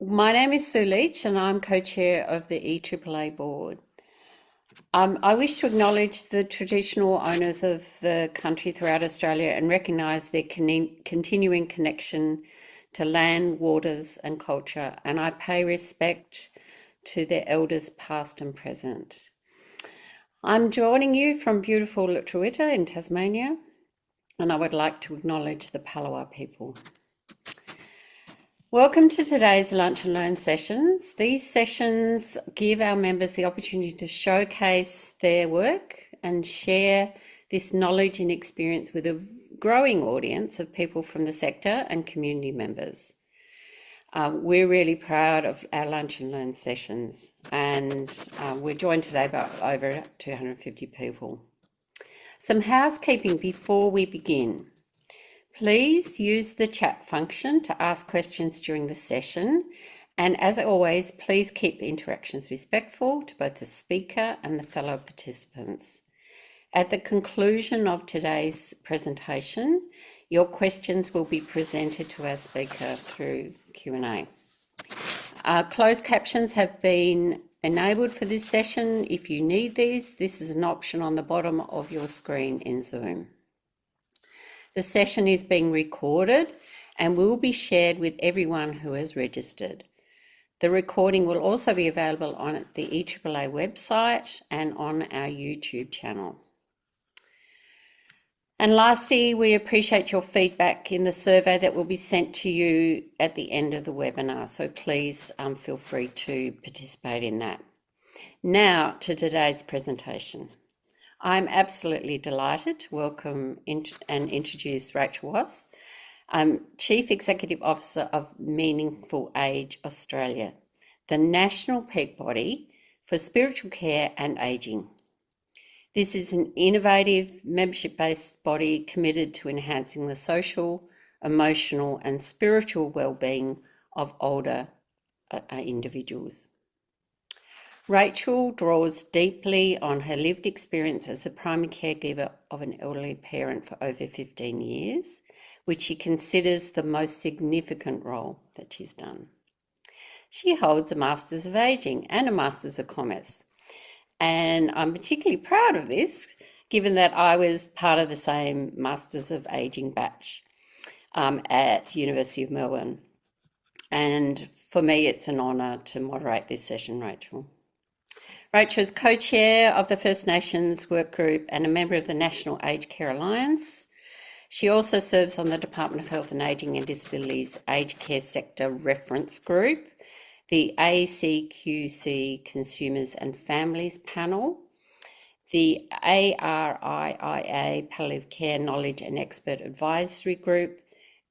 My name is Sue Leach and I'm co-chair of the EAAA board. I wish to acknowledge the traditional owners of the country throughout Australia and recognise their continuing connection to land, waters and culture, and I pay respect to their elders past and present. I'm joining you from beautiful Lutruwita in Tasmania, and I would like to acknowledge the Palawa people. Welcome to today's Lunch and Learn sessions. These sessions give our members the opportunity to showcase their work and share this knowledge and experience with a growing audience of people from the sector and community members. We're really proud of our Lunch and Learn sessions, and we're joined today by over 250 people. Some housekeeping before we begin. Please use the chat function to ask questions during the session. And as always, please keep the interactions respectful to both the speaker and the fellow participants. At the conclusion of today's presentation, your questions will be presented to our speaker through Q&A. Closed captions have been enabled for this session. If you need these, this is an option on the bottom of your screen in Zoom. The session is being recorded and will be shared with everyone who has registered. The recording will also be available on the EAAA website and on our YouTube channel. And lastly, we appreciate your feedback in the survey that will be sent to you at the end of the webinar, so please feel free to participate in that. Now to today's presentation. I'm absolutely delighted to welcome and introduce Rachael Wass, Chief Executive Officer of Meaningful Age Australia, the national peak body for spiritual care and ageing. This is an innovative, membership-based body committed to enhancing the social, emotional and spiritual well-being of older individuals. Rachael draws deeply on her lived experience as the primary caregiver of an elderly parent for over 15 years, which she considers the most significant role that she's done. She holds a Masters of Ageing and a Masters of Commerce, and I'm particularly proud of this, given that I was part of the same Masters of Ageing batch at University of Melbourne. And for me, it's an honour to moderate this session, Rachael. Rachael is co-chair of the First Nations Work Group and a member of the National Aged Care Alliance. She also serves on the Department of Health and Ageing and Disabilities Aged Care Sector Reference Group, the ACQC Consumers and Families Panel, the ARIIA Palliative Care Knowledge and Expert Advisory Group,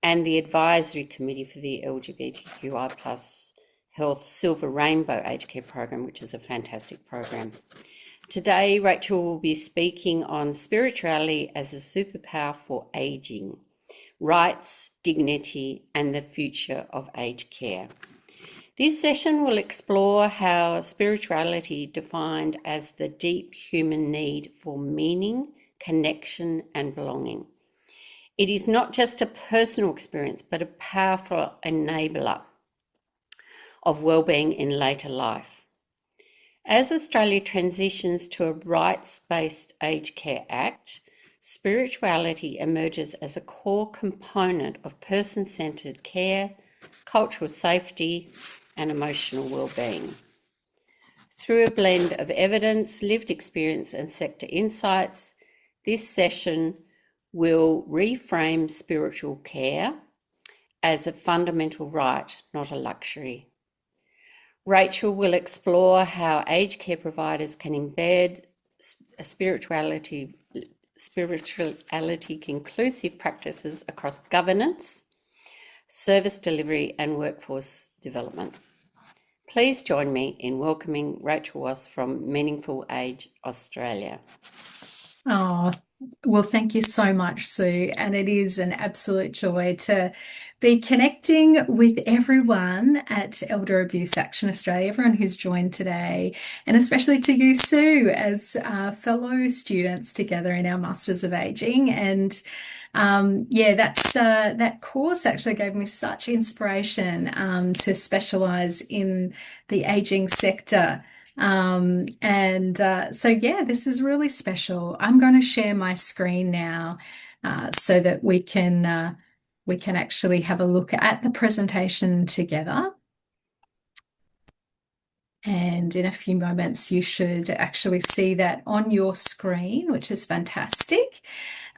and the Advisory Committee for the LGBTQI+ Health Silver Rainbow Aged Care Program, which is a fantastic program. Today, Rachael will be speaking on spirituality as a superpower for ageing, rights, dignity, and the future of aged care. This session will explore how spirituality, defined as the deep human need for meaning, connection, and belonging. It is not just a personal experience, but a powerful enabler of wellbeing in later life. As Australia transitions to a rights-based Aged Care Act, spirituality emerges as a core component of person-centred care, cultural safety and emotional wellbeing. Through a blend of evidence, lived experience and sector insights, this session will reframe spiritual care as a fundamental right, not a luxury. Rachael will explore how aged care providers can embed spirituality inclusive practices across governance, service delivery and workforce development. Please join me in welcoming Rachael Wass from Meaningful Age Australia. Oh, well, thank you so much, Sue. And it is an absolute joy to be connecting with everyone at Elder Abuse Action Australia, everyone who's joined today, and especially to you, Sue, as fellow students together in our Masters of Ageing. And Yeah, that course actually gave me such inspiration to specialize in the aging sector. And so yeah, this is really special. I'm going to share my screen now so that we can actually have a look at the presentation together. And in a few moments, you should actually see that on your screen, which is fantastic.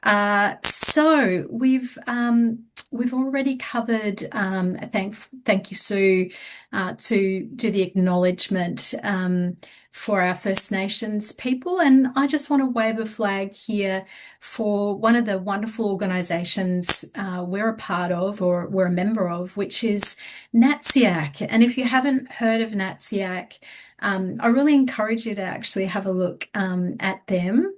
So we've already covered. Thank you, Sue, to do the acknowledgement for our First Nations people, and I just want to wave a flag here for one of the wonderful organisations we're a part of or we're a member of, which is NATSIAC. And if you haven't heard of NATSIAC, I really encourage you to actually have a look at them.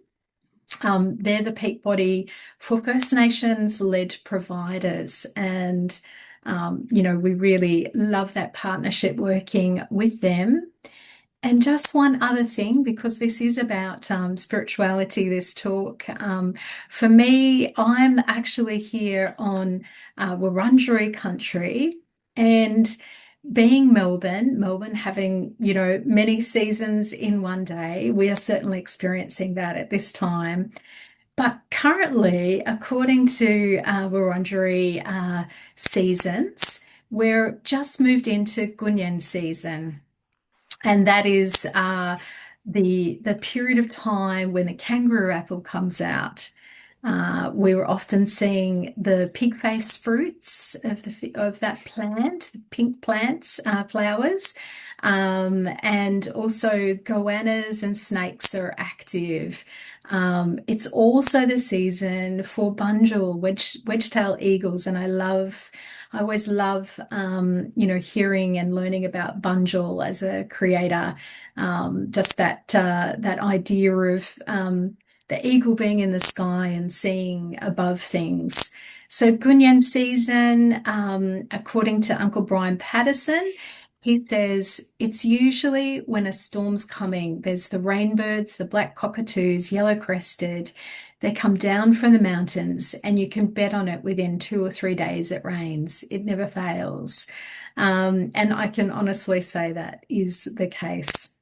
They're the peak body for First Nations led providers. And, we really love that partnership working with them. And just one other thing, because this is about spirituality, this talk. For me, I'm actually here on Wurundjeri country, and being Melbourne having, many seasons in one day, we are certainly experiencing that at this time. But currently, according to Wurundjeri seasons, we're just moved into Gunyan season. And that is the period of time when the kangaroo apple comes out. We were often seeing the pig-faced fruits of that plant, the pink plants, flowers, and also goannas and snakes are active. It's also the season for bunjil, wedge-tailed eagles, and I always love, hearing and learning about bunjil as a creator. Just that idea of the eagle being in the sky and seeing above things. So Gunyan season, according to Uncle Brian Patterson, he says it's usually when a storm's coming. There's the rainbirds, the black cockatoos, yellow crested. They come down from the mountains, and you can bet on it within 2 or 3 days it rains. It never fails. And I can honestly say that is the case.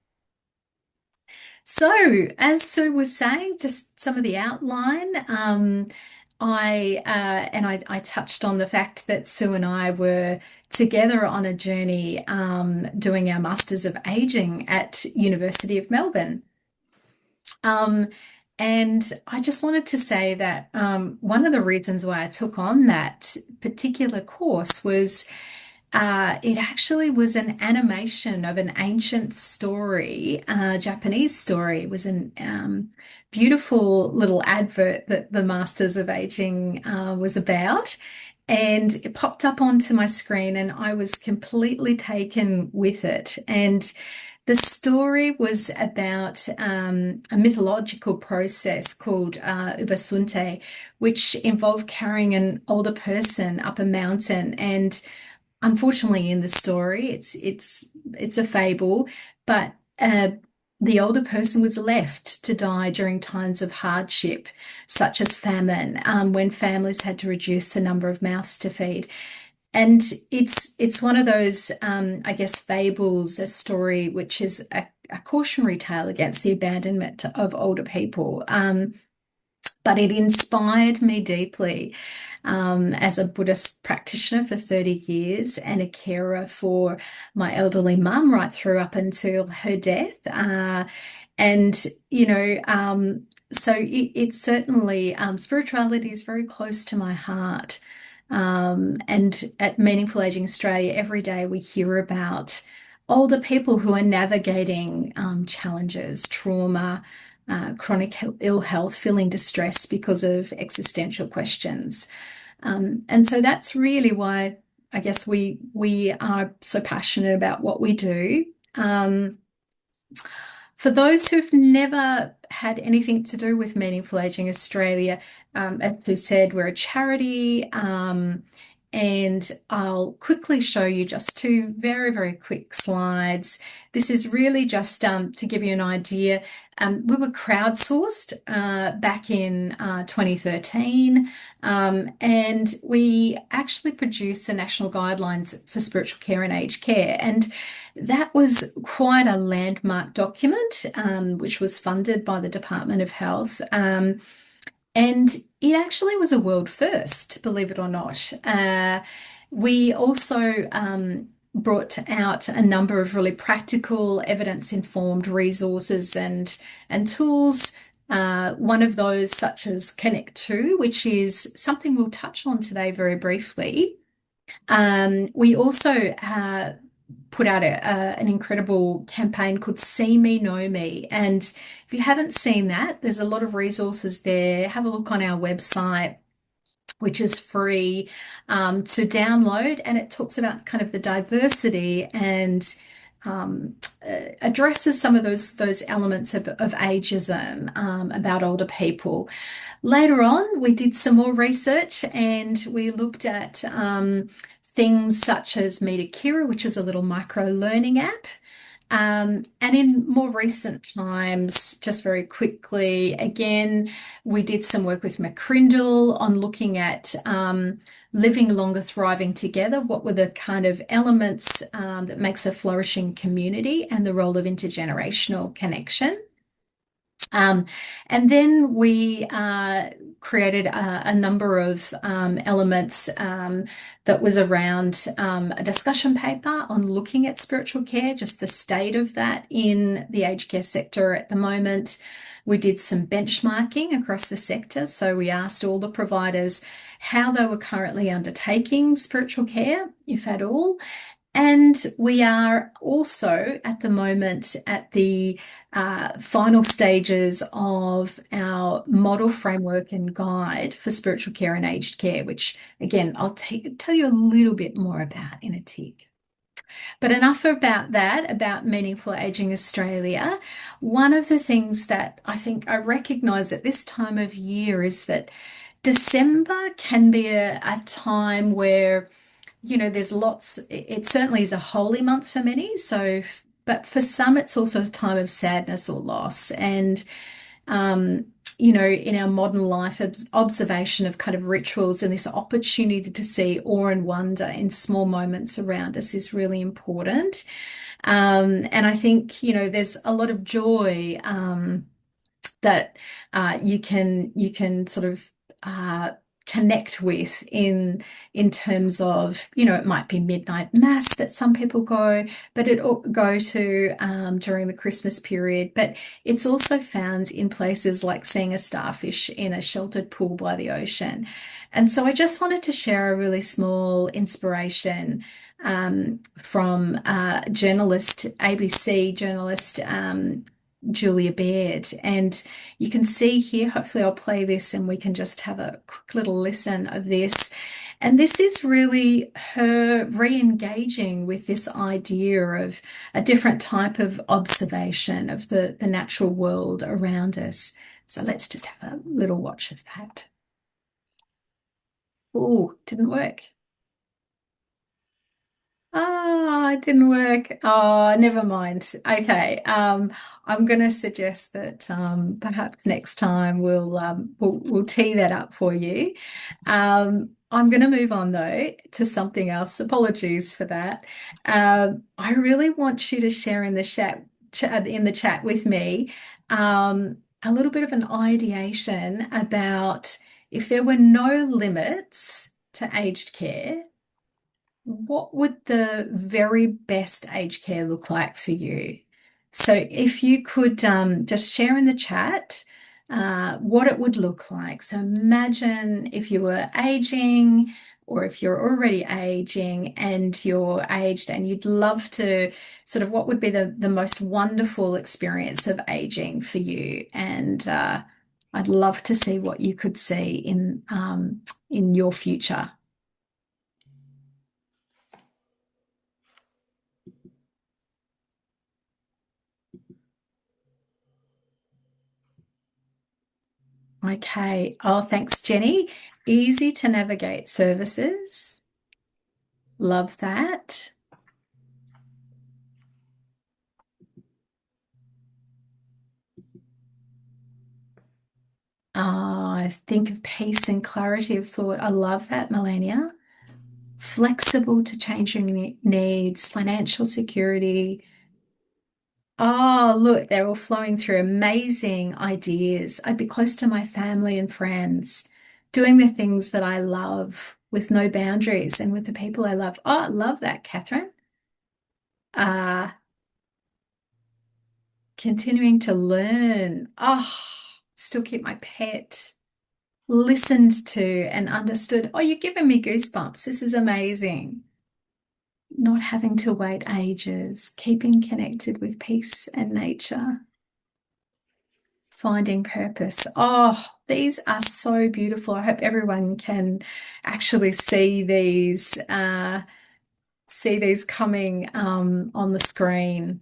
So, as Sue was saying, just some of the outline. I touched on the fact that Sue and I were together on a journey doing our Masters of Aging at University of Melbourne. Um, and I just wanted to say that one of the reasons why I took on that particular course was it actually was an animation of an ancient story, Japanese story. It was an beautiful little advert that the Masters of Aging was about. And it popped up onto my screen, and I was completely taken with it. And the story was about a mythological process called Ubasunte, which involved carrying an older person up a mountain. And unfortunately, in the story, it's a fable, but the older person was left to die during times of hardship, such as famine, when families had to reduce the number of mouths to feed. And it's one of those, I guess, fables, a story which is a cautionary tale against the abandonment of older people. But it inspired me deeply as a Buddhist practitioner for 30 years and a carer for my elderly mum right through up until her death. And, so it's certainly, spirituality is very close to my heart. And at Meaningful Aging Australia, every day we hear about older people who are navigating challenges, trauma, chronic ill health, feeling distressed because of existential questions. And so that's really why I guess we are so passionate about what we do. For those who've never had anything to do with Meaningful Aging Australia, as we said, we're a charity. And I'll quickly show you just two very, very quick slides. This is really just to give you an idea. We were crowdsourced back in 2013, and we actually produced the national guidelines for spiritual care and aged care. And that was quite a landmark document, which was funded by the Department of Health. And it actually was a world first, believe it or not. We also brought out a number of really practical, evidence-informed resources and tools. One of those, such as Connect 2, which is something we'll touch on today very briefly. We also put out an incredible campaign called See Me, Know Me. And if you haven't seen that, there's a lot of resources there. Have a look on our website, which is free to download. And it talks about kind of the diversity and addresses some of those elements of ageism about older people. Later on, we did some more research and we looked at things such as Meet Kira, which is a little micro learning app. And in more recent times, just very quickly, again, we did some work with McCrindle on looking at living longer, thriving together. What were the kind of elements that makes a flourishing community and the role of intergenerational connection? And then we created a number of elements that was around a discussion paper on looking at spiritual care, just the state of that in the aged care sector at the moment. We did some benchmarking across the sector. So we asked all the providers how they were currently undertaking spiritual care, if at all. And we are also at the moment at the final stages of our model framework and guide for spiritual care and aged care, which again, I'll tell you a little bit more about in a tick. But enough about that, about Meaningful Aging Australia. One of the things that I think I recognise at this time of year is that December can be a time where there's lots, it certainly is a holy month for many. So, but for some, it's also a time of sadness or loss. And, in our modern life, observation of kind of rituals and this opportunity to see awe and wonder in small moments around us is really important. And I think, there's a lot of joy that you can sort of connect with in terms of, it might be midnight mass that some people go, but go to during the Christmas period. But it's also found in places like seeing a starfish in a sheltered pool by the ocean. And so I just wanted to share a really small inspiration from ABC journalist Julia Baird. And you can see here, hopefully I'll play this and we can just have a quick little listen of this. And this is really her re-engaging with this idea of a different type of observation of the natural world around us. So let's just have a little watch of that. Oh, didn't work. Oh, it didn't work. Oh, never mind. Okay. I'm going to suggest that perhaps next time we'll tee that up for you. I'm going to move on though to something else. Apologies for that. I really want you to share in the chat with me a little bit of an ideation about if there were no limits to aged care, what would the very best aged care look like for you? So if you could just share in the chat what it would look like. So imagine if you were aging or if you're already aging and you're aged and you'd love to sort of what would be the most wonderful experience of aging for you. And I'd love to see what you could see in your future. Okay. Oh, thanks, Jenny. Easy to navigate services. Love that. I think of peace and clarity of thought. I love that, Melania. Flexible to changing needs, financial security. Oh, look, they're all flowing through amazing ideas. I'd be close to my family and friends, doing the things that I love with no boundaries and with the people I love. Oh, I love that, Catherine. Uh, Continuing to learn. Oh, still keep my pet. Listened to and understood. Oh, you're giving me goosebumps. This is amazing. Not having to wait ages, keeping connected with peace and nature, finding purpose. Oh, these are so beautiful. I hope everyone can actually see these coming on the screen.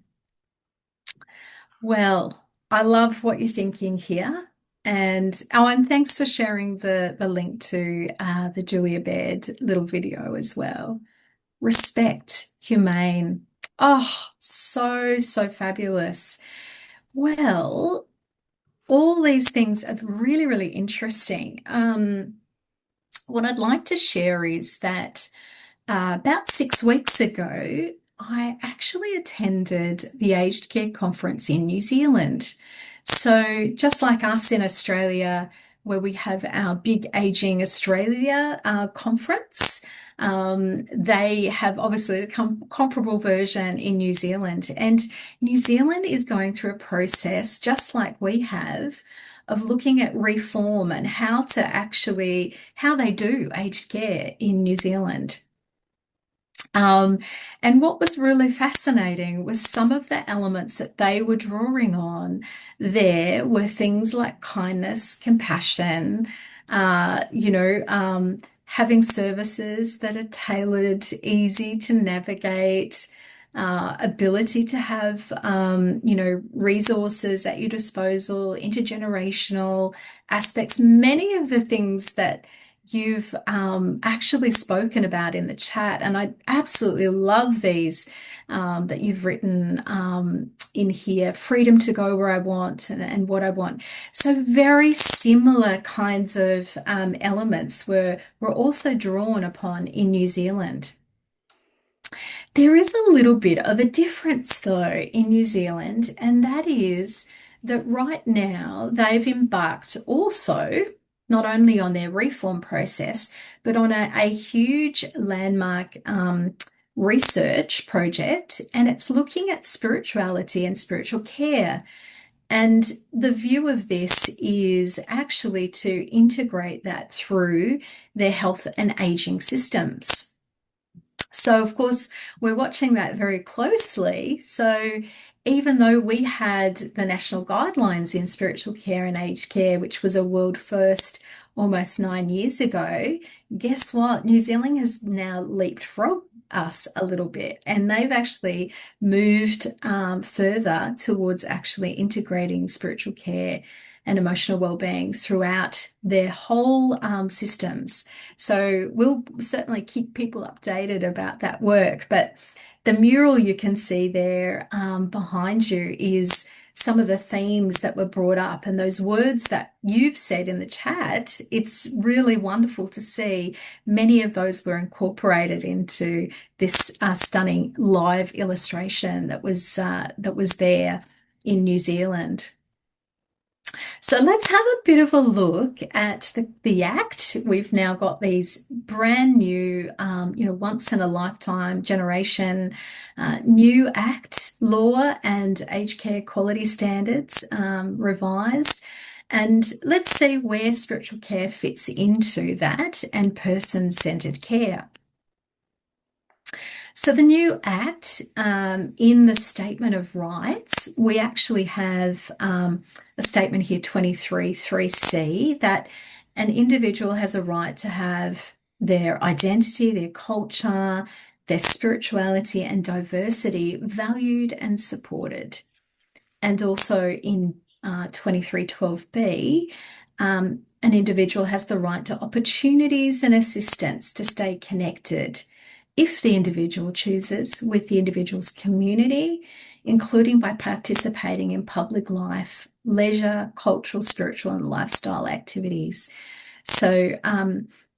Well, I love what you're thinking here. And thanks for sharing the link to the Julia Baird little video as well. Respect, humane. Oh, so, so fabulous. Well, all these things are really, really interesting. What I'd like to share is that about 6 weeks ago, I actually attended the Aged Care Conference in New Zealand. So, just like us in Australia, where we have our big Aging Australia conference, they have obviously a comparable version in New Zealand. And New Zealand is going through a process, just like we have, of looking at reform and how they do aged care in New Zealand. Um, and what was really fascinating was some of the elements that they were drawing on there were things like kindness, compassion, having services that are tailored, easy to navigate, ability to have, resources at your disposal, intergenerational aspects, many of the things that you've actually spoken about in the chat. And I absolutely love these that you've written in here, freedom to go where I want and what I want. So very similar kinds of elements were also drawn upon in New Zealand. There is a little bit of a difference, though, in New Zealand, and that is that right now they've embarked also not only on their reform process, but on a huge landmark research project, and it's looking at spirituality and spiritual care. And the view of this is actually to integrate that through their health and aging systems. So, of course, we're watching that very closely. So, even though we had the national guidelines in spiritual care and aged care, which was a world first almost 9 years ago, guess what? New Zealand has now leapfrogged us a little bit, and they've actually moved further towards actually integrating spiritual care and emotional well-being throughout their whole systems. So we'll certainly keep people updated about that work. But the mural you can see there behind you is some of the themes that were brought up and those words that you've said in the chat. It's really wonderful to see many of those were incorporated into this stunning live illustration that was there in New Zealand. So let's have a bit of a look at the Act. We've now got these brand new, once in a lifetime generation new Act law and aged care quality standards revised. And let's see where spiritual care fits into that and person-centered care. So the new Act, in the Statement of Rights, we actually have a statement here, 23(3)(c), that an individual has a right to have their identity, their culture, their spirituality and diversity valued and supported. And also in 23(12)(b), an individual has the right to opportunities and assistance to stay connected if the individual chooses, with the individual's community, including by participating in public life, leisure, cultural, spiritual, and lifestyle activities. So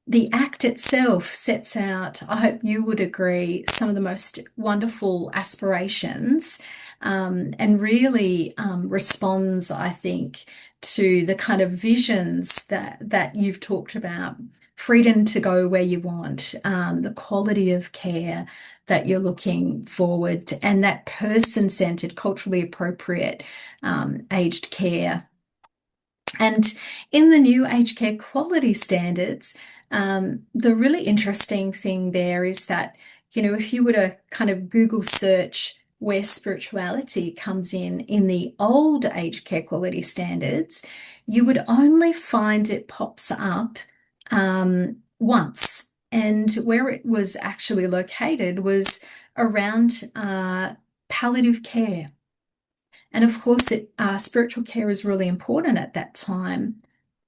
the Act itself sets out, I hope you would agree, some of the most wonderful aspirations, and really responds, I think, to the kind of visions that you've talked about. Freedom to go where you want, the quality of care that you're looking forward to, and that person-centered, culturally appropriate aged care. And in the new aged care quality standards, the really interesting thing there is that, if you were to kind of Google search where spirituality comes in the old aged care quality standards, you would only find it pops up once. And where it was actually located was around palliative care. And of course, spiritual care is really important at that time,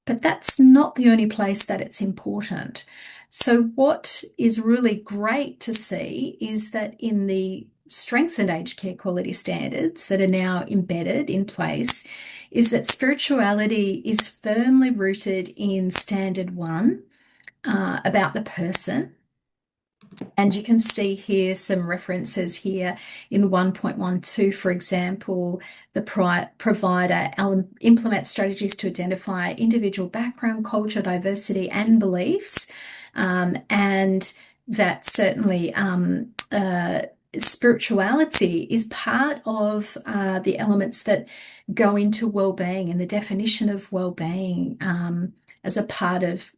but that's not the only place that it's important. So what is really great to see is that in the strengthened aged care quality standards that are now embedded in place, is that spirituality is firmly rooted in standard 1, about the person. And you can see here some references here in 1.12, for example, the provider implements strategies to identify individual background, culture, diversity, and beliefs. And that certainly spirituality is part of the elements that go into well-being and the definition of well-being as a part of,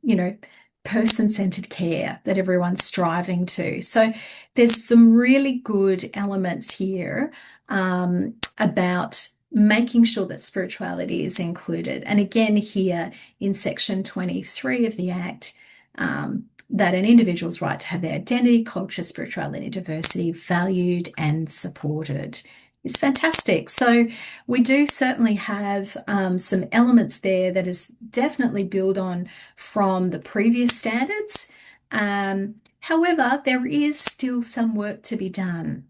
person-centered care that everyone's striving to. So there's some really good elements here about making sure that spirituality is included. And again, here in section 23 of the Act, that an individual's right to have their identity, culture, spirituality, and diversity valued and supported is fantastic. So we do certainly have some elements there that is definitely built on from the previous standards. However, there is still some work to be done.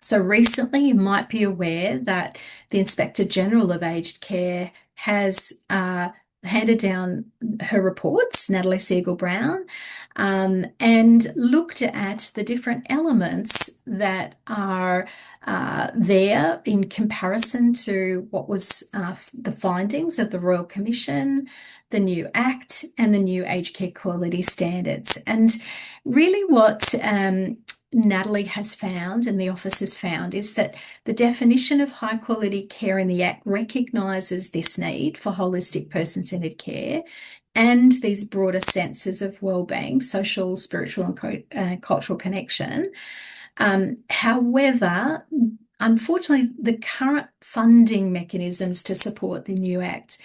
So recently, you might be aware that the Inspector General of Aged Care has handed down her reports, Natalie Siegel-Brown, and looked at the different elements that are there in comparison to what was the findings of the Royal Commission, the new Act, and the new aged care quality standards. And really what Natalie has found and the office has found is that the definition of high quality care in the Act recognises this need for holistic person-centred care and these broader senses of well-being, social, spiritual and cultural connection. However, unfortunately, the current funding mechanisms to support the new Act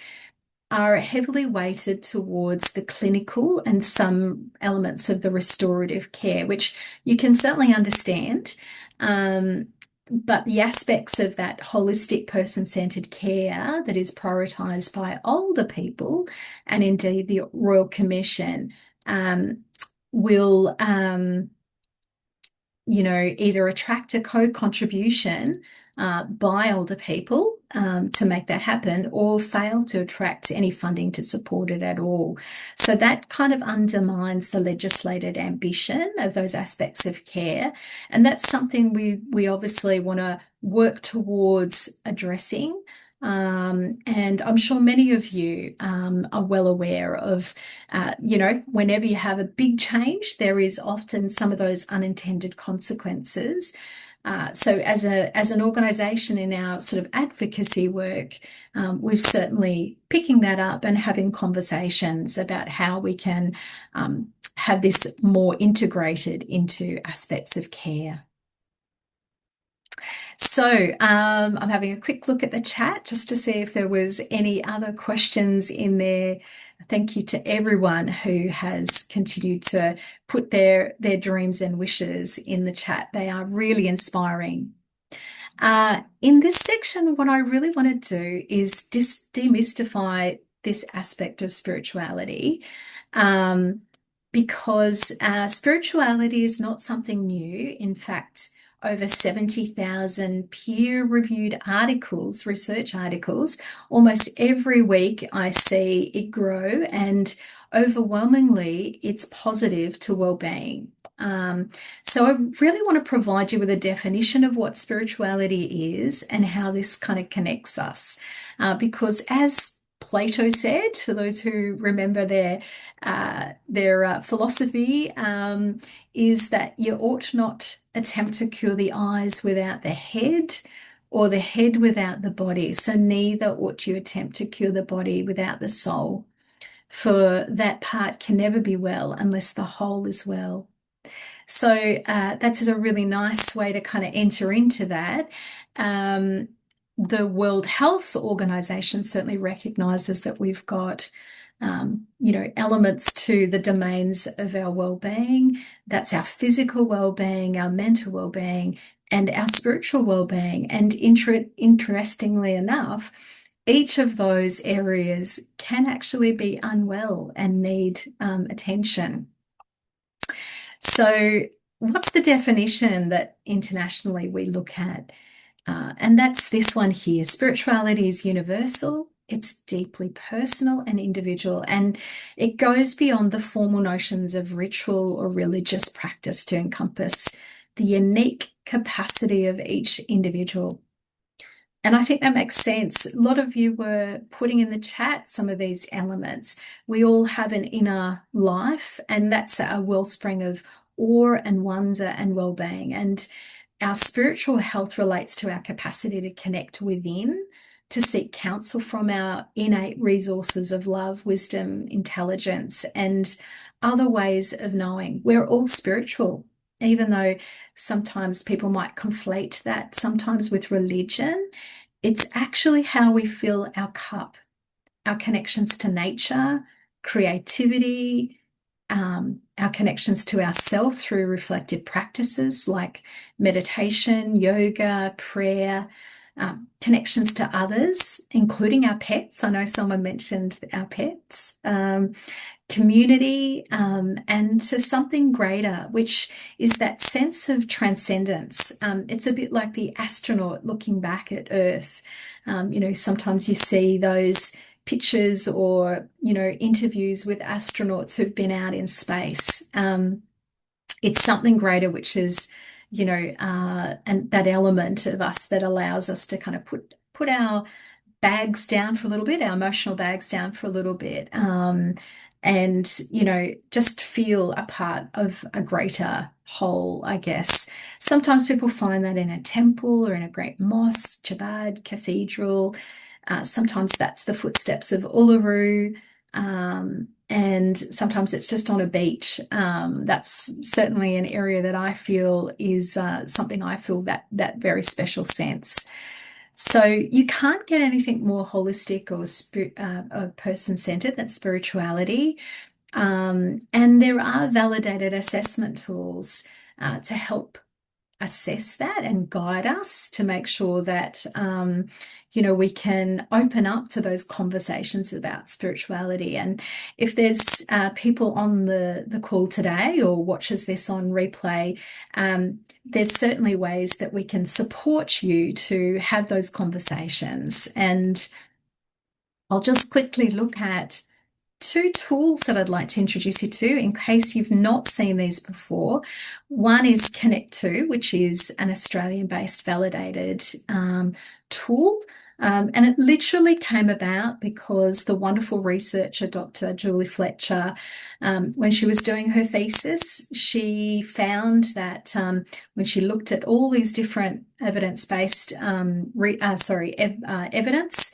are heavily weighted towards the clinical and some elements of the restorative care, which you can certainly understand. But the aspects of that holistic person-centered care that is prioritised by older people, and indeed the Royal Commission, will either attract a co-contribution by older people to make that happen, or fail to attract any funding to support it at all. So that kind of undermines the legislated ambition of those aspects of care. And that's something we obviously want to work towards addressing. And I'm sure many of you are well aware of, whenever you have a big change, there is often some of those unintended consequences. So as an organisation in our sort of advocacy work, we've certainly picking that up and having conversations about how we can have this more integrated into aspects of care. So I'm having a quick look at the chat just to see if there was any other questions in there. Thank you to everyone who has continued to put their dreams and wishes in the chat. They are really inspiring. In this section, what I really want to do is demystify this aspect of spirituality. because spirituality is not something new. In fact, over 70,000 peer-reviewed articles, research articles, almost every week I see it grow, and overwhelmingly it's positive to well-being. So I really want to provide you with a definition of what spirituality is and how this kind of connects us. Because as Plato said, for those who remember their philosophy, is that you ought not attempt to cure the eyes without the head, or the head without the body. So neither ought you attempt to cure the body without the soul, for that part can never be well unless the whole is well. So that's a really nice way to kind of enter into that. The World Health Organization certainly recognizes that we've got, elements to the domains of our well-being. That's our physical well-being, our mental well-being, and our spiritual well-being. And interestingly enough, each of those areas can actually be unwell and need attention. So, what's the definition that internationally we look at? And that's this one here. Spirituality is universal, it's deeply personal and individual, and it goes beyond the formal notions of ritual or religious practice to encompass the unique capacity of each individual. And I think that makes sense. A lot of you were putting in the chat some of these elements. We all have an inner life, and that's a wellspring of awe and wonder and well-being. And our spiritual health relates to our capacity to connect within, to seek counsel from our innate resources of love, wisdom, intelligence, and other ways of knowing. We're all spiritual, even though sometimes people might conflate that sometimes with religion. It's actually how we fill our cup, our connections to nature, creativity, our connections to ourself through reflective practices like meditation, yoga, prayer, connections to others, including our pets. I know someone mentioned our pets, community, and to something greater, which is that sense of transcendence. It's a bit like the astronaut looking back at Earth. Sometimes you see those pictures or, interviews with astronauts who've been out in space. It's something greater, which is, and that element of us that allows us to kind of put our bags down for a little bit, our emotional bags down for a little bit, and, just feel a part of a greater whole, I guess. Sometimes people find that in a temple or in a great mosque, Chabad, cathedral. Sometimes that's the footsteps of Uluru. And sometimes it's just on a beach. That's certainly an area that I feel is something I feel that very special sense. So you can't get anything more holistic or person-centered than spirituality. And there are validated assessment tools to help assess that and guide us to make sure that we can open up to those conversations about spirituality. And if there's people on the call today or watches this on replay, there's certainly ways that we can support you to have those conversations. And I'll just quickly look at two tools that I'd like to introduce you to in case you've not seen these before. One is Connect2, which is an Australian-based validated tool. And it literally came about because the wonderful researcher, Dr. Julie Fletcher, when she was doing her thesis, she found that when she looked at all these different evidence-based, evidence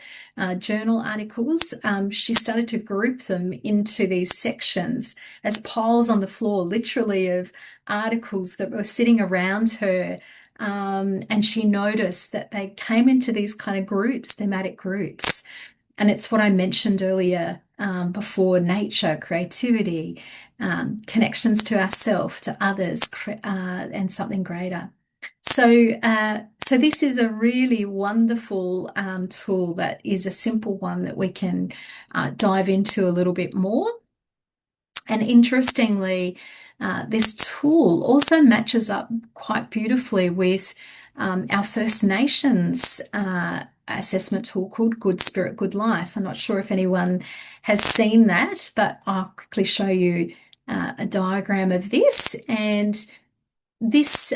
journal articles, she started to group them into these sections as piles on the floor, literally, of articles that were sitting around her. And she noticed that they came into these kind of groups, thematic groups. And it's what I mentioned earlier before: nature, creativity, connections to ourselves, to others, and something greater. So this is a really wonderful tool that is a simple one that we can dive into a little bit more. And interestingly, this tool also matches up quite beautifully with our First Nations assessment tool called Good Spirit, Good Life. I'm not sure if anyone has seen that, but I'll quickly show you a diagram of this. And this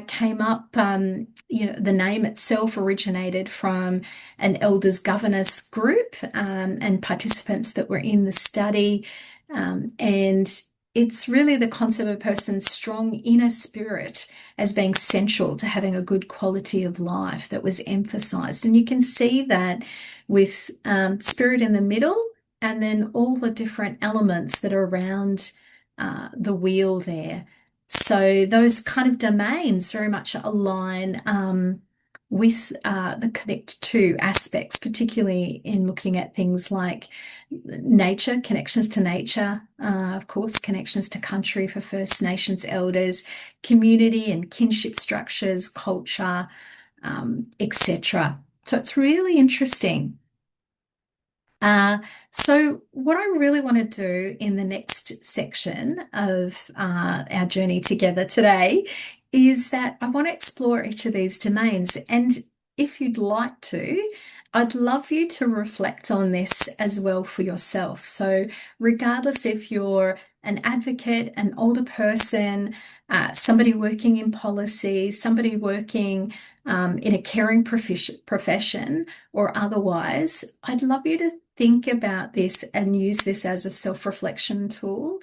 came up, the name itself originated from an elders governance group and participants that were in the study. And it's really the concept of a person's strong inner spirit as being essential to having a good quality of life that was emphasized. And you can see that with spirit in the middle and then all the different elements that are around the wheel there. So those kind of domains very much align with the connect to aspects, particularly in looking at things like nature, connections to nature, of course, connections to country for First Nations elders, community and kinship structures, culture, etc. So it's really interesting. So what I really want to do in the next section of our journey together today is that I want to explore each of these domains. And if you'd like to, I'd love you to reflect on this as well for yourself. So regardless if you're an advocate, an older person, somebody working in policy, somebody working in a caring profession or otherwise, I'd love you to think about this and use this as a self-reflection tool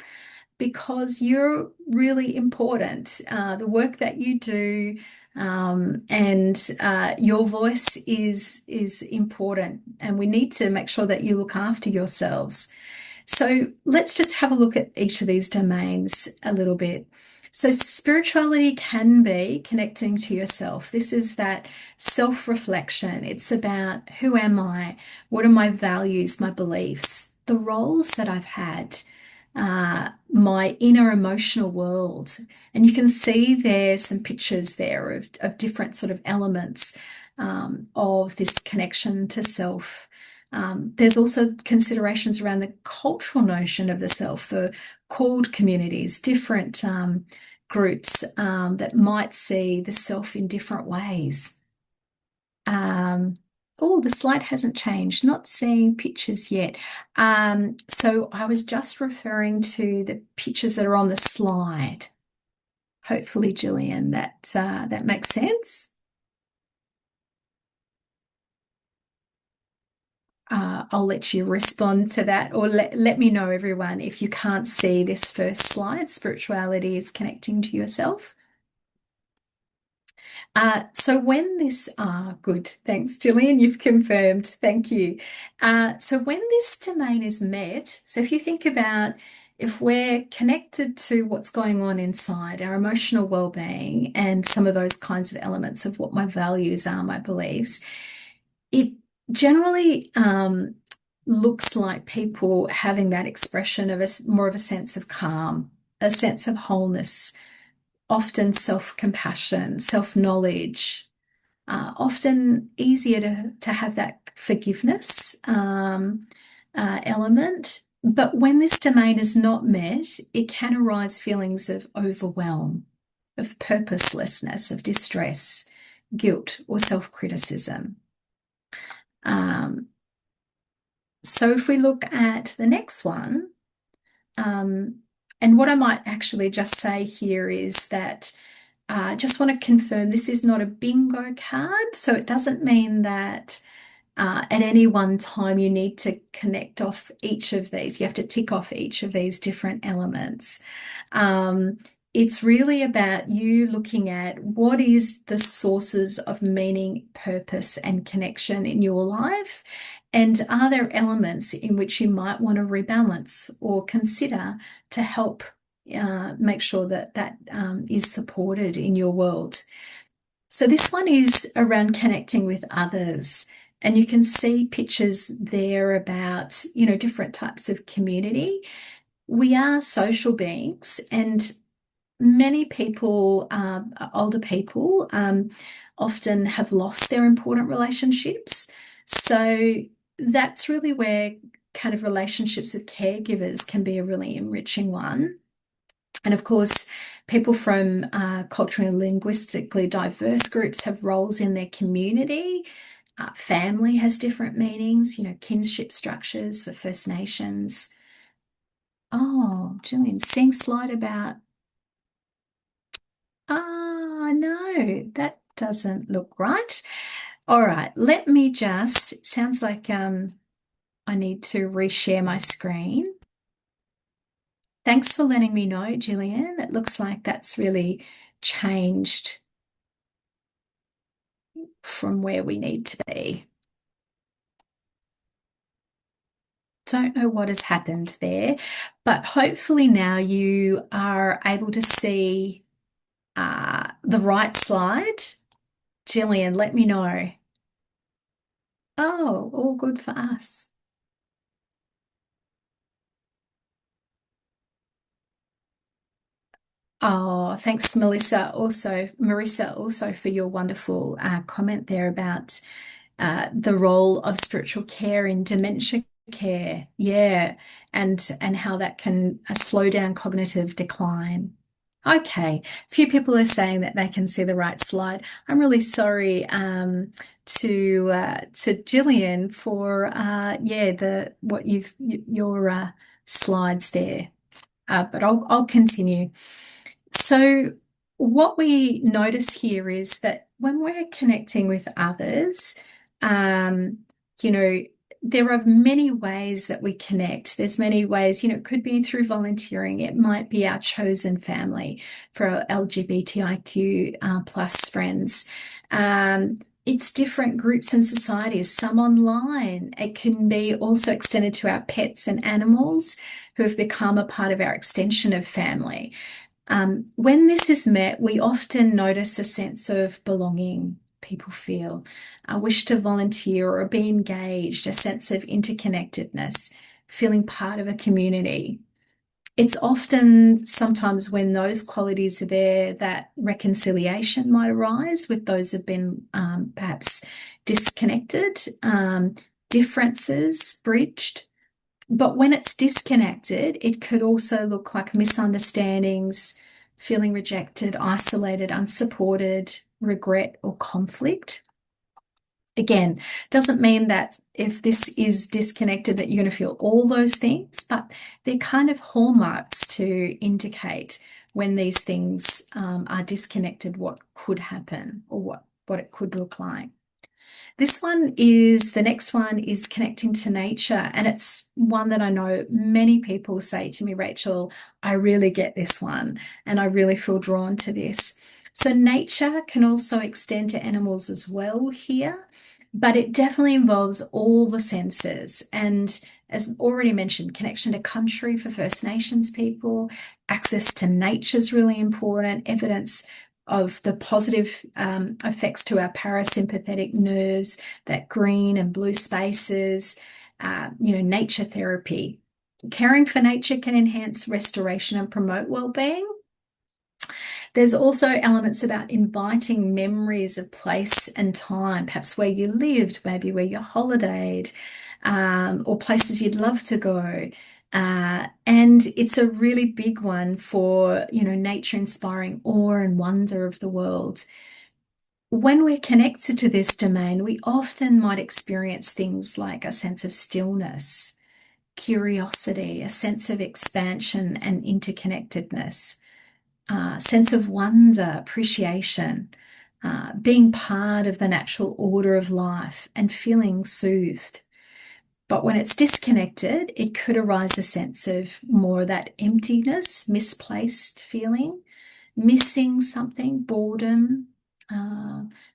because you're really important. The work that you do and your voice is important, and we need to make sure that you look after yourselves. So let's just have a look at each of these domains a little bit. So spirituality can be connecting to yourself. This is that self-reflection. It's about who am I? What are my values, my beliefs, the roles that I've had, my inner emotional world. And you can see there some pictures there of different sort of elements of this connection to self. There's also considerations around the cultural notion of the self for called communities, different groups that might see the self in different ways. Oh, the slide hasn't changed. Not seeing pictures yet. So I was just referring to the pictures that are on the slide. Hopefully, Gillian, that makes sense. I'll let you respond to that, or let me know, everyone, if you can't see this first slide, spirituality is connecting to yourself. So when this, good, thanks, Gillian, you've confirmed, thank you. So when this domain is met, so if you think about if we're connected to what's going on inside, our emotional well-being and some of those kinds of elements of what my values are, my beliefs, it generally looks like people having that expression of more of a sense of calm, a sense of wholeness, often self-compassion, self-knowledge, often easier to have that forgiveness element. But when this domain is not met, it can arise feelings of overwhelm, of purposelessness, of distress, guilt, or self-criticism. So if we look at the next one, and what I might actually just say here is that I just want to confirm this is not a bingo card. So it doesn't mean that at any one time you need to connect off each of these. You have to tick off each of these different elements. It's really about you looking at what is the sources of meaning, purpose, and connection in your life. And are there elements in which you might want to rebalance or consider to help make sure that that is supported in your world? So this one is around connecting with others. And you can see pictures there about, different types of community. We are social beings, and many people, older people, often have lost their important relationships. So that's really where kind of relationships with caregivers can be a really enriching one. And of course, people from culturally and linguistically diverse groups have roles in their community. Family has different meanings, kinship structures for First Nations. Oh, Julian, seeing slide about. No, that doesn't look right. All right, let me just, it sounds like I need to reshare my screen. Thanks for letting me know, Gillian. It looks like that's really changed from where we need to be. Don't know what has happened there, but hopefully now you are able to see the right slide. Gillian, let me know. Oh, all good for us. Oh, thanks, Melissa. Also, Marissa, also for your wonderful comment there about the role of spiritual care in dementia care. Yeah, and how that can slow down cognitive decline. Okay, a few people are saying that they can see the right slide. I'm really sorry to Gillian for yeah the what your slides there. But I'll continue. So, what we notice here is that when we're connecting with others, um, you know, there are many ways that we connect. There's many ways, it could be through volunteering. It might be our chosen family for our LGBTIQ plus friends. It's different groups and societies, some online. It can be also extended to our pets and animals who have become a part of our extension of family. When this is met, we often notice a sense of belonging people feel, a wish to volunteer or be engaged, a sense of interconnectedness, feeling part of a community. It's often sometimes when those qualities are there that reconciliation might arise with those who've been perhaps disconnected, differences bridged. But when it's disconnected, it could also look like misunderstandings, feeling rejected, isolated, unsupported, regret, or conflict. Again, doesn't mean that if this is disconnected that you're going to feel all those things, but they're kind of hallmarks to indicate when these things are disconnected, what could happen or what it could look like. The next one is connecting to nature. And it's one that I know many people say to me, Rachel, I really get this one and I really feel drawn to this. So nature can also extend to animals as well here, but it definitely involves all the senses. And as already mentioned, connection to country for First Nations people, access to nature is really important, evidence of the positive effects to our parasympathetic nerves, that green and blue spaces, nature therapy. Caring for nature can enhance restoration and promote well-being. There's also elements about inviting memories of place and time, perhaps where you lived, maybe where you holidayed, or places you'd love to go. And it's a really big one for, nature inspiring awe and wonder of the world. When we're connected to this domain, we often might experience things like a sense of stillness, curiosity, a sense of expansion and interconnectedness, sense of wonder, appreciation, being part of the natural order of life and feeling soothed. But when it's disconnected, it could arise a sense of more of that emptiness, misplaced feeling, missing something, boredom,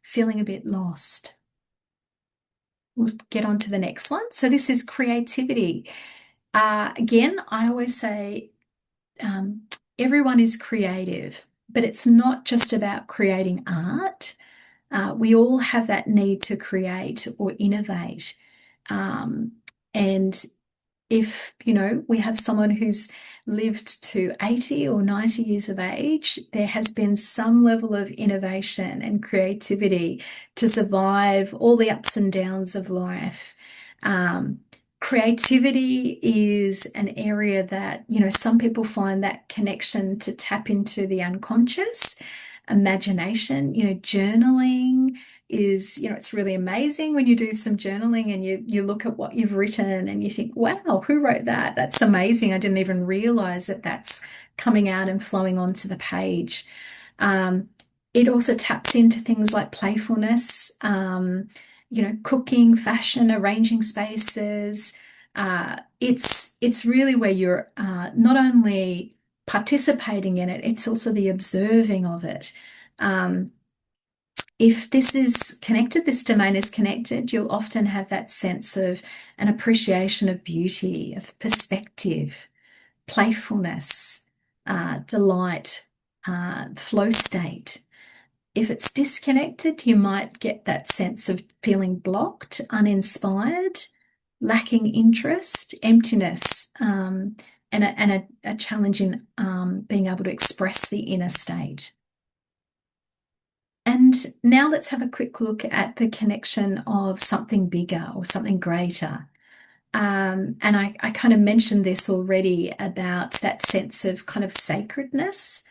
feeling a bit lost. We'll get on to the next one. So this is creativity. Again, I always say everyone is creative, but it's not just about creating art. We all have that need to create or innovate. And if, we have someone who's lived to 80 or 90 years of age, there has been some level of innovation and creativity to survive all the ups and downs of life. Creativity is an area that, some people find that connection to tap into the unconscious. Imagination, journaling is, it's really amazing when you do some journaling and you look at what you've written and you think, wow, who wrote that? That's amazing. I didn't even realize that that's coming out and flowing onto the page. Um, it also taps into things like playfulness, cooking, fashion, arranging spaces. It's really where you're not only participating in it, it's also the observing of it. Um, if this is connected, this domain is connected, you'll often have that sense of an appreciation of beauty, of perspective, playfulness, delight, flow state. If it's disconnected, you might get that sense of feeling blocked, uninspired, lacking interest, emptiness, and a challenge in being able to express the inner state. And now let's have a quick look at the connection of something bigger or something greater. And I kind of mentioned this already about that sense of kind of sacredness.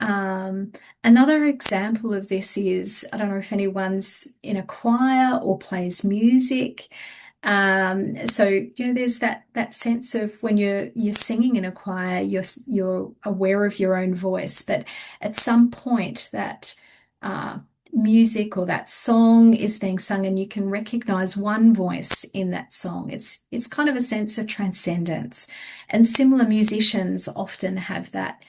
Another example of this is, I don't know if anyone's in a choir or plays music. So there's that sense of when you're singing in a choir, you're aware of your own voice, but at some point that uh, music or that song is being sung, and you can recognize one voice in that song. It's kind of a sense of transcendence, and similar musicians often have that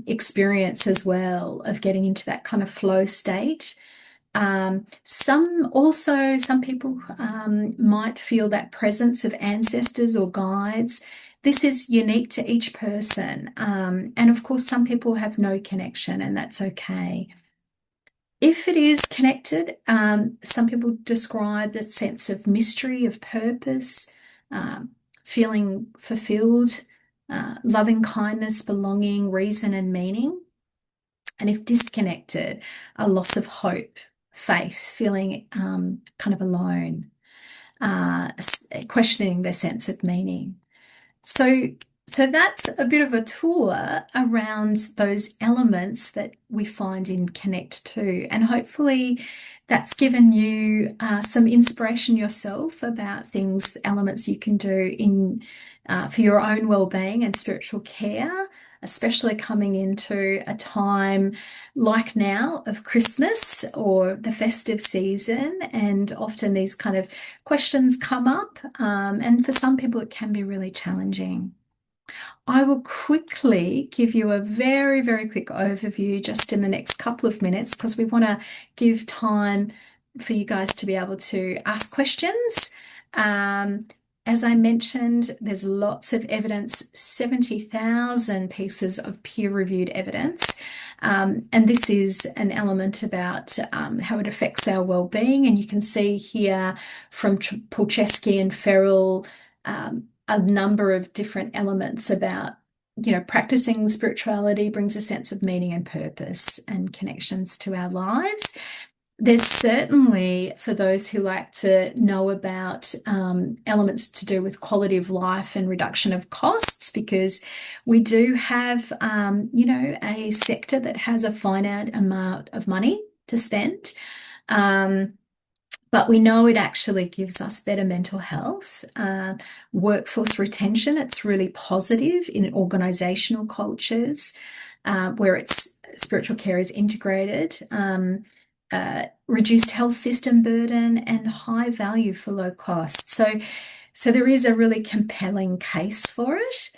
experience as well of getting into that kind of flow state. Some people might feel that presence of ancestors or guides. This is unique to each person. And of course, some people have no connection, and that's okay. If it is connected, some people describe that sense of mystery, of purpose, feeling fulfilled, loving kindness, belonging, reason, and meaning. And if disconnected, a loss of hope, faith, feeling kind of alone, questioning their sense of meaning. So, so that's a bit of a tour around those elements that we find in Connect 2. And hopefully that's given you some inspiration yourself about things, elements you can do for your own well-being and spiritual care, especially coming into a time like now of Christmas or the festive season. And often these kind of questions come up, and for some people it can be really challenging. I will quickly give you a very, very quick overview just in the next couple of minutes because we want to give time for you guys to be able to ask questions. As I mentioned, there's lots of evidence, 70,000 pieces of peer-reviewed evidence. And this is an element about how it affects our well-being. And you can see here from Pulcheski and Ferrell a number of different elements about, practicing spirituality brings a sense of meaning and purpose and connections to our lives. There's certainly, for those who like to know about elements to do with quality of life and reduction of costs, because we do have, a sector that has a finite amount of money to spend. But we know it actually gives us better mental health, workforce retention. It's really positive in organizational cultures where spiritual care is integrated. Reduced health system burden and high value for low cost. So there is a really compelling case for it.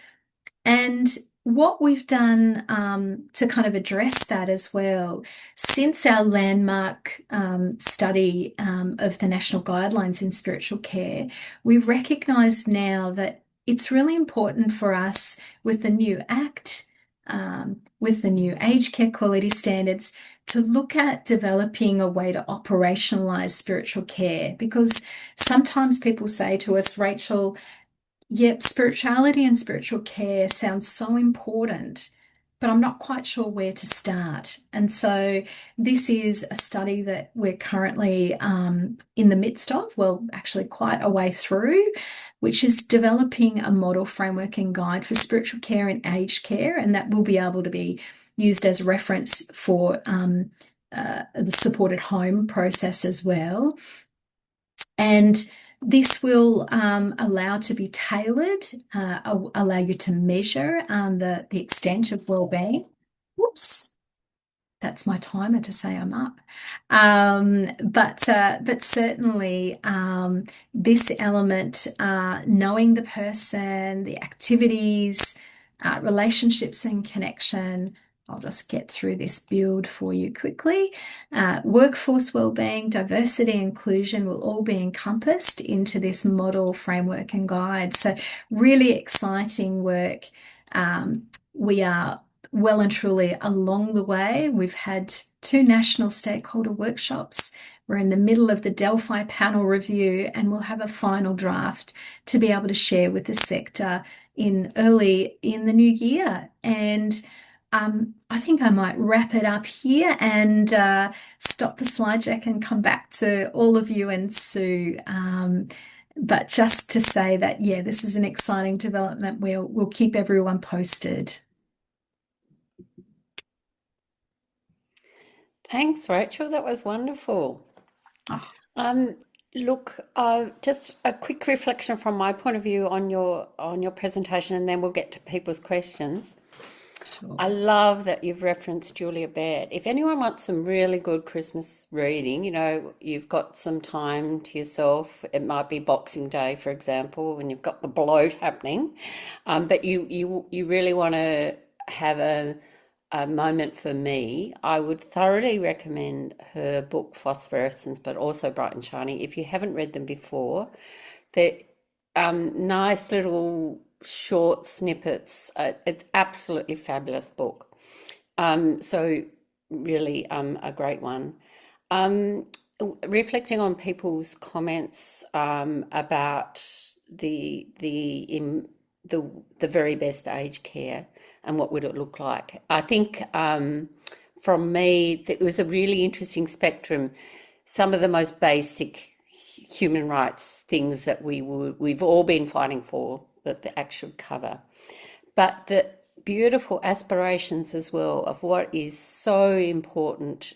And what we've done to kind of address that as well, since our landmark study of the national guidelines in spiritual care, we recognise now that it's really important for us with the new Act, with the new aged care quality standards, to look at developing a way to operationalise spiritual care. Because sometimes people say to us, Rachel, yep, spirituality and spiritual care sounds so important, but I'm not quite sure where to start. And so this is a study that we're currently in the midst of, well, actually quite a way through, which is developing a model framework and guide for spiritual care and aged care, and that will be able to be used as reference for the supported home process as well. And this will allow to be tailored, allow you to measure the extent of well-being. Whoops, that's my timer to say I'm up. But certainly this element, knowing the person, the activities, relationships and connection. I'll just get through this build for you quickly. Workforce wellbeing, diversity, inclusion will all be encompassed into this model, framework, and guide. So really exciting work. We are well and truly along the way. We've had 2 national stakeholder workshops. We're in the middle of the Delphi panel review, and we'll have a final draft to be able to share with the sector early in the new year. And I think I might wrap it up here and stop the slide deck and come back to all of you and Sue. But just to say that, yeah, this is an exciting development. We'll keep everyone posted. Thanks, Rachel. That was wonderful. Oh, Look, just a quick reflection from my point of view on your presentation, and then we'll get to people's questions. sure. I love that you've referenced Julia Baird. If anyone wants some really good Christmas reading, you've got some time to yourself. It might be Boxing Day, for example, when you've got the bloat happening, but you really want to have a moment for me. I would thoroughly recommend her book Phosphorescence, but also Bright and Shiny. If you haven't read them before, they're nice little short snippets. It's absolutely fabulous book. So really a great one. Um, Reflecting on people's comments about the very best aged care and what would it look like. I think from me, it was a really interesting spectrum. Some of the most basic human rights things that we've all been fighting for that the Act should cover, but the beautiful aspirations as well of what is so important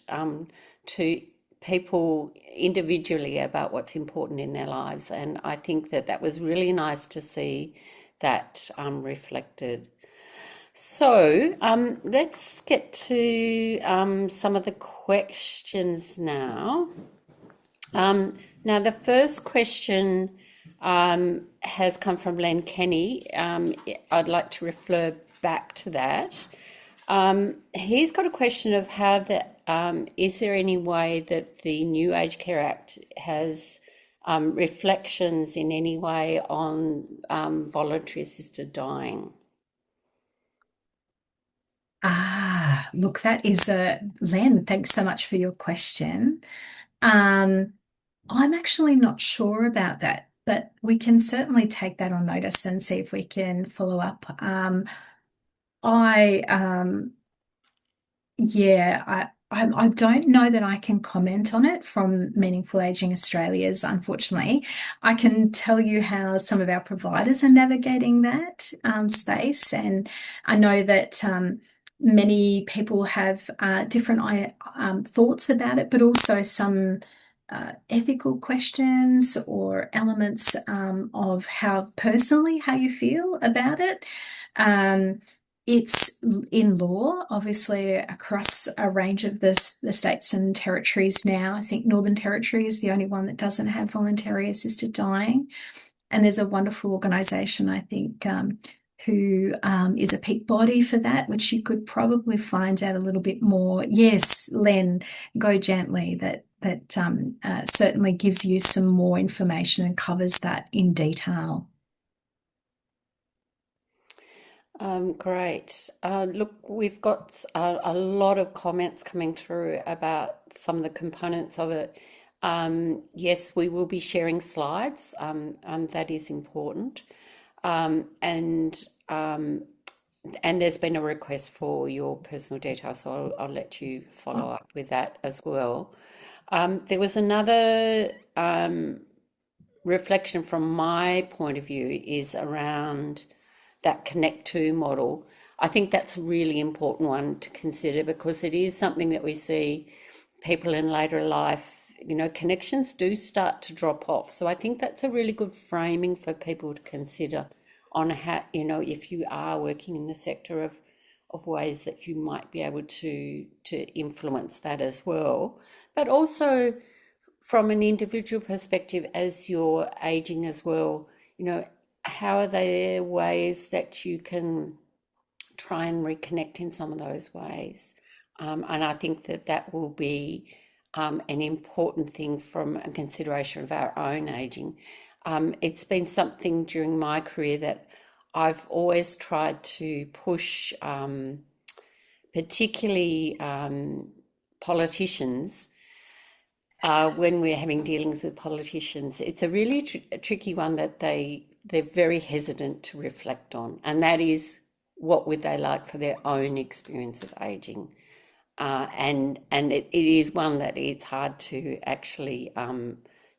to people individually about what's important in their lives. And I think that was really nice to see that reflected. So let's get to some of the questions now. Now, the first question has come from Len Kenny. I'd like to refer back to that. He's got a question of is there any way that the new Aged Care Act has reflections in any way on voluntary assisted dying? Look, that is Len, thanks so much for your question. Um, I'm actually not sure about that, but we can certainly take that on notice and see if we can follow up. I Yeah, I don't know that I can comment on it from Meaningful Aging Australia's, unfortunately. I can tell you how some of our providers are navigating that space, and I know that many people have different thoughts about it, but also some ethical questions or elements of how you feel about it. Um, it's in law, obviously, across a range of the states and territories now. I think Northern Territory is the only one that doesn't have voluntary assisted dying. And there's a wonderful organisation, I think, who is a peak body for that, which you could probably find out a little bit more. Yes, Len, Go Gently, that certainly gives you some more information and covers that in detail. Great. Look, we've got a lot of comments coming through about some of the components of it. Yes, we will be sharing slides. That is important. And and there's been a request for your personal details, so I'll let you follow up with that as well. There was another reflection from my point of view is around that connect to model. I think that's a really important one to consider because it is something that we see people in later life, connections do start to drop off. So I think that's a really good framing for people to consider on how, if you are working in the sector of ways that you might be able to influence that as well. But also from an individual perspective as you're aging as well, how are there ways that you can try and reconnect in some of those ways? And I think that that will be an important thing from a consideration of our own aging. It's been something during my career that I've always tried to push, particularly politicians when we're having dealings with politicians. It's a really tricky one that they're very hesitant to reflect on, and that is what would they like for their own experience of aging. And it is one that it's hard to actually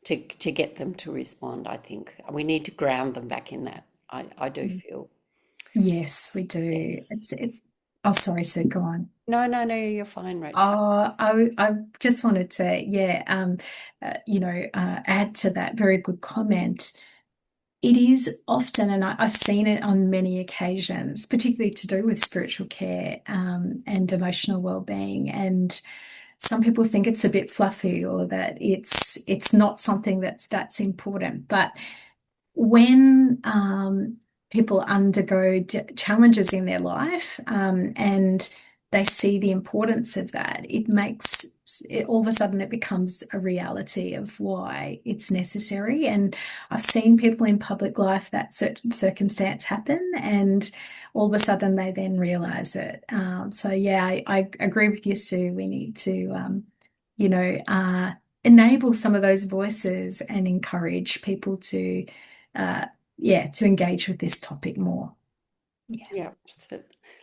to get them to respond. I think we need to ground them back in that. I do feel. Yes, we do. Yes. Oh, sorry, Sue, go on. No, no, no, you're fine, Rachel. I just wanted to, yeah, add to that very good comment. It is often, and I've seen it on many occasions, particularly to do with spiritual care, and emotional well-being. And some people think it's a bit fluffy or that it's not something that's important. But when people undergo challenges in their life, and they see the importance of that, it makes it all of a sudden it becomes a reality of why it's necessary. And I've seen people in public life that certain circumstance happen, and all of a sudden they then realize it. So yeah, I agree with you, Sue. We need to, you know, uh, enable some of those voices and encourage people to uh, yeah, to engage with this topic more. Yeah. Yeah. So,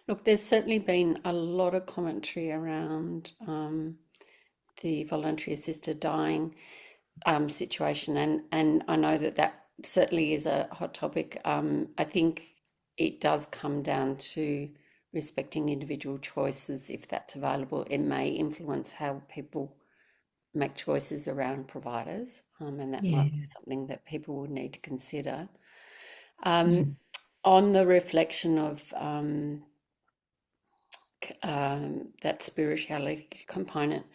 look, there's certainly been a lot of commentary around the voluntary assisted dying situation, and I know that that certainly is a hot topic. I think it does come down to respecting individual choices if that's available. It may influence how people make choices around providers, and that might be Yeah. something that people would need to consider. Yeah. On the reflection of that spirituality component,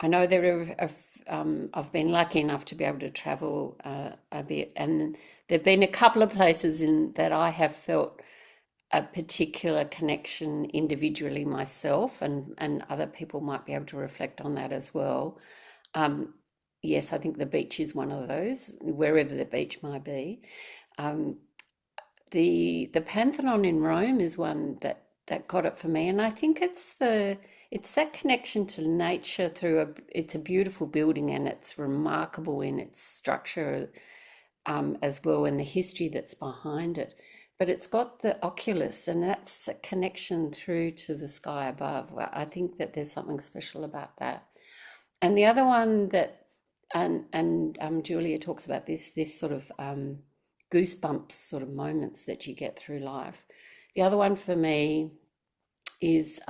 I know I've been lucky enough to be able to travel a bit, and there've been a couple of places in that I have felt a particular connection individually myself, and other people might be able to reflect on that as well. Um, yes, I think the beach is one of those, wherever the beach might be. Um, the Pantheon in Rome is one that got it for me, and I think it's that connection to nature through it's a beautiful building and it's remarkable in its structure, as well, and the history that's behind it. But it's got the oculus, and that's a connection through to the sky above. I think that there's something special about that. And the other one that, and Julia talks about this sort of goosebumps sort of moments that you get through life. The other one for me is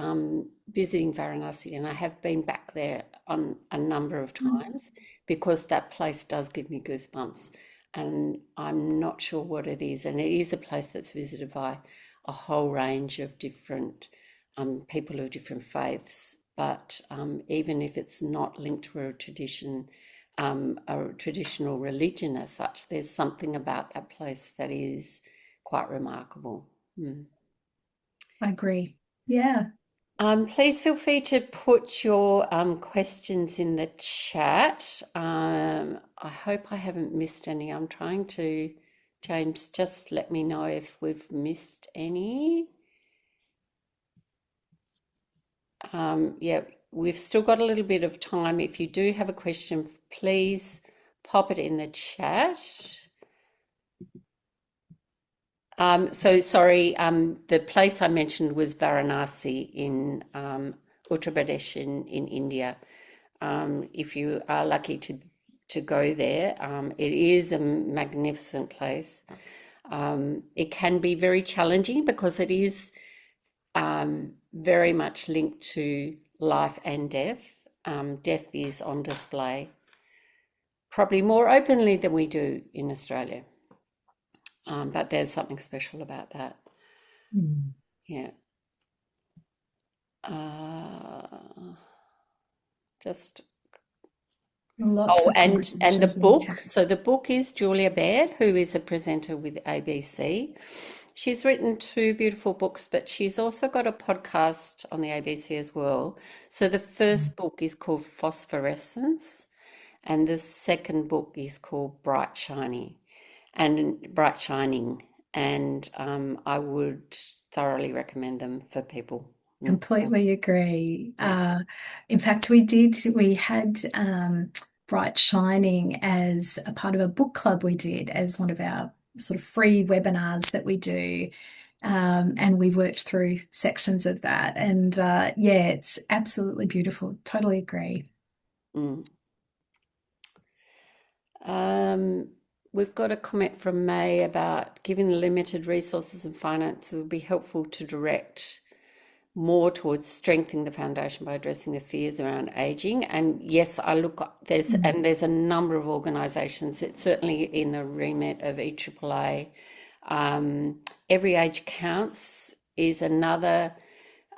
visiting Varanasi, and I have been back there on a number of times because that place does give me goosebumps, and I'm not sure what it is. And it is a place that's visited by a whole range of different people of different faiths. But even if it's not linked to a traditional religion as such, there's something about that place that is quite remarkable. Mm. I agree. Yeah. Please feel free to put your questions in the chat. I hope I haven't missed any. I'm trying to, James, just let me know if we've missed any. Yeah, we've still got a little bit of time. If you do have a question, please pop it in the chat. So sorry, the place I mentioned was Varanasi in Uttar Pradesh in India. If you are lucky to go there, it is a magnificent place. It can be very challenging because it is very much linked to life and death. Death is on display probably more openly than we do in Australia. But there's something special about that. Mm. Yeah. Uh, just Lots oh, of good and the questions in the book. chat. So the book is Julia Baird, who is a presenter with ABC. She's written two beautiful books, but she's also got a podcast on the ABC as well. So the first book is called Phosphorescence, and the second book is called Bright Shining, and I would thoroughly recommend them for people. Completely agree. Yeah. In fact, we had Bright Shining as a part of a book club we did as one of our sort of free webinars that we do. And we worked through sections of that. And yeah, it's absolutely beautiful. Totally agree. Mm. Um, we've got a comment from May about given the limited resources and finances, it would be helpful to direct more towards strengthening the foundation by addressing the fears around aging. And yes, I look there's a number of organisations. It's certainly in the remit of EAAA. Every Age Counts is another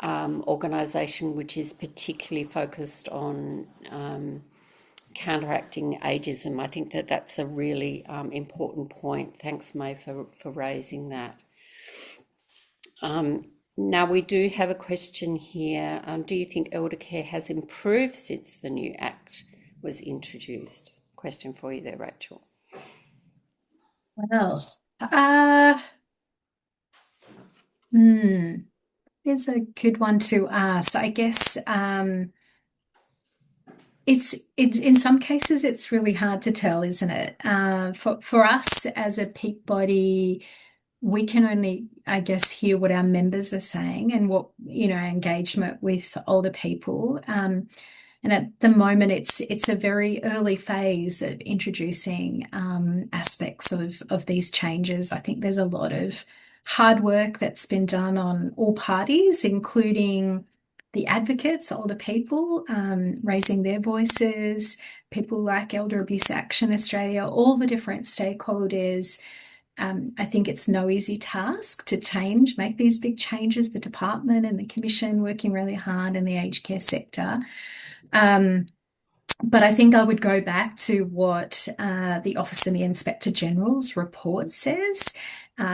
organisation which is particularly focused on counteracting ageism. I think that that's a really important point. Thanks, May, for raising that. Now, we do have a question here. Do you think elder care has improved since the new Act was introduced? Question for you there, Rachel. Well, uh, hmm, it's a good one to ask. I guess it's in some cases it's really hard to tell, isn't it? For us as a peak body, we can only, I guess, hear what our members are saying and what, engagement with older people. And at the moment, it's a very early phase of introducing aspects of these changes. I think there's a lot of hard work that's been done on all parties, including the advocates, older people, raising their voices, people like Elder Abuse Action Australia, all the different stakeholders. I think it's no easy task to make these big changes. The department and the commission working really hard in the aged care sector. But I think I would go back to what the Office of the Inspector General's report says,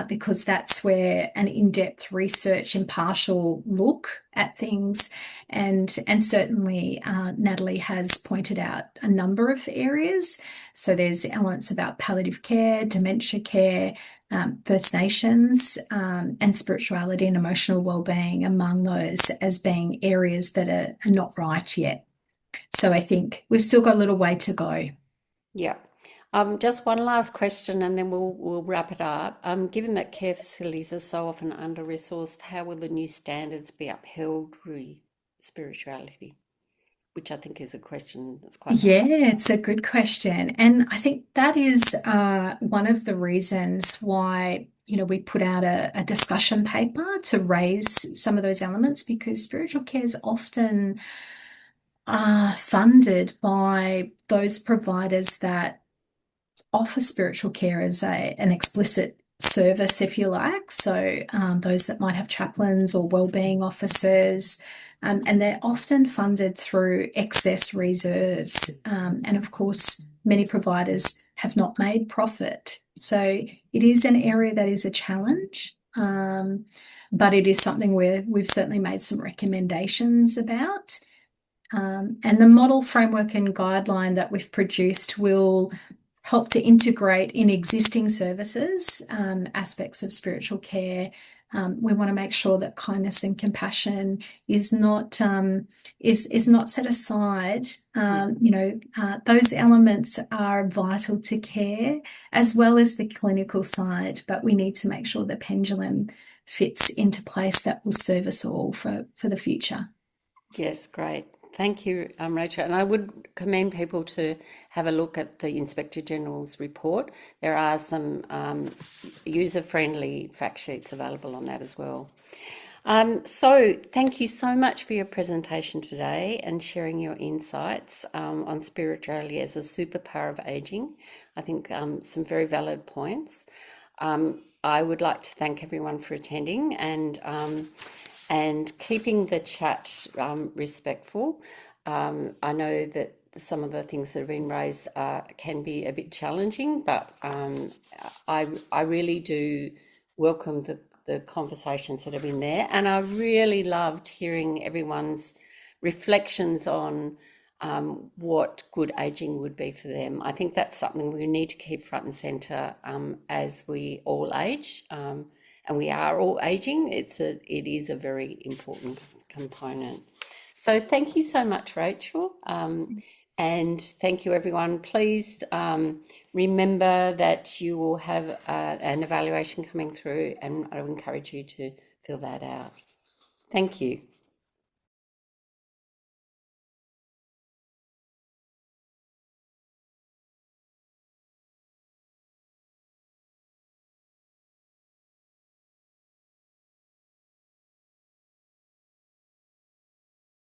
because that's where an in-depth research, impartial look at things, and certainly Natalie has pointed out a number of areas. So there's elements about palliative care, dementia care, First Nations, and spirituality and emotional wellbeing among those as being areas that are not right yet. So I think we've still got a little way to go. Yeah. Just one last question and then we'll wrap it up. Given that care facilities are so often under-resourced, how will the new standards be upheld re spirituality? Which I think is a question that's quite Yeah, it's a good question. And I think that is one of the reasons why, we put out a discussion paper to raise some of those elements because spiritual care is often funded by those providers that offer spiritual care as an explicit service, if you like. So those that might have chaplains or wellbeing officers, and they're often funded through excess reserves. And of course, many providers have not made profit. So it is an area that is a challenge. But it is something where we've certainly made some recommendations about. And the model framework and guideline that we've produced will help to integrate in existing services aspects of spiritual care We want to make sure that kindness and compassion is not is not set aside. Those elements are vital to care as well as the clinical side, but we need to make sure the pendulum fits into place that will serve us all for the future. Yes, great. Thank you, Rachel. And I would commend people to have a look at the Inspector General's report. There are some user-friendly fact sheets available on that as well. So thank you so much for your presentation today and sharing your insights on spirituality as a superpower of aging. I think some very valid points. I would like to thank everyone for attending and keeping the chat respectful. I know that some of the things that have been raised can be a bit challenging, but I really do welcome the conversations that have been there. And I really loved hearing everyone's reflections on what good aging would be for them. I think that's something we need to keep front and centre as we all age, and we are all aging. It is a very important component. So thank you so much, Rachel. And thank you, everyone. Please remember that you will have an evaluation coming through, and I encourage you to fill that out. Thank you.